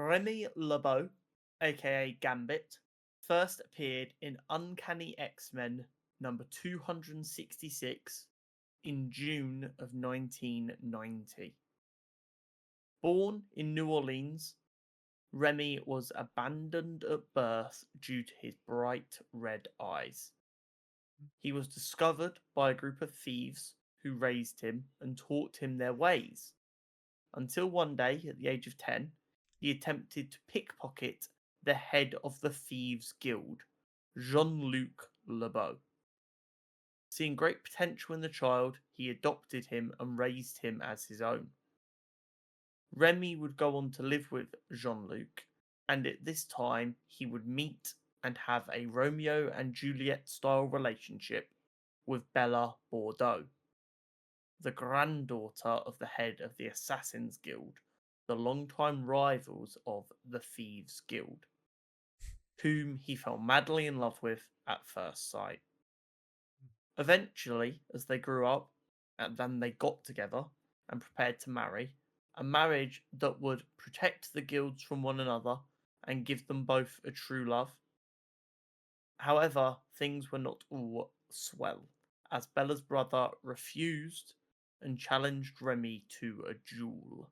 Remy LeBeau, aka Gambit, first appeared in Uncanny X-Men number 266 in June of 1990. Born in New Orleans, Remy was abandoned at birth due to his bright red eyes. He was discovered by a group of thieves who raised him and taught him their ways, until one day, at the age of 10, he attempted to pickpocket the head of the Thieves Guild, Jean-Luc Lebeau. Seeing great potential in the child, he adopted him and raised him as his own. Remy would go on to live with Jean-Luc, and at this time he would meet and have a Romeo and Juliet style relationship with Bella Bordeaux, the granddaughter of the head of the Assassins Guild, the longtime rivals of the Thieves Guild, whom he fell madly in love with at first sight. Eventually, as they grew up, and then they got together and prepared to marry, a marriage that would protect the guilds from one another and give them both a true love. However, things were not all swell, as Bella's brother refused and challenged Remy to a duel.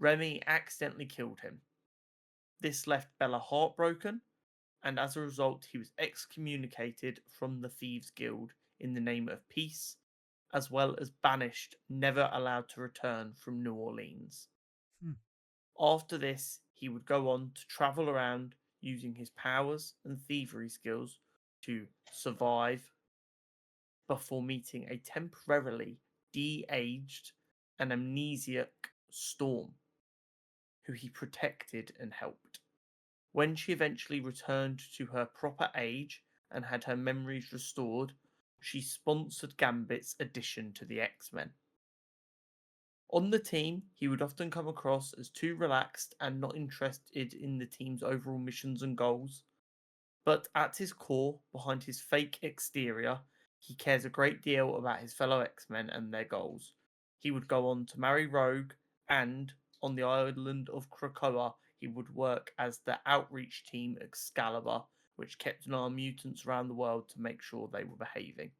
Remy accidentally killed him. This left Bella heartbroken, and as a result, he was excommunicated from the Thieves Guild in the name of peace, as well as banished, never allowed to return from New Orleans. Hmm. After this, he would go on to travel around using his powers and thievery skills to survive before meeting a temporarily de-aged and amnesiac Storm, who he protected and helped. When she eventually returned to her proper age and had her memories restored, she sponsored Gambit's addition to the X-Men. On the team, he would often come across as too relaxed and not interested in the team's overall missions and goals. But at his core, behind his fake exterior, he cares a great deal about his fellow X-Men and their goals. He would go on to marry Rogue, and on the island of Krakoa, he would work as the outreach team Excalibur, which kept an eye on mutants around the world to make sure they were behaving.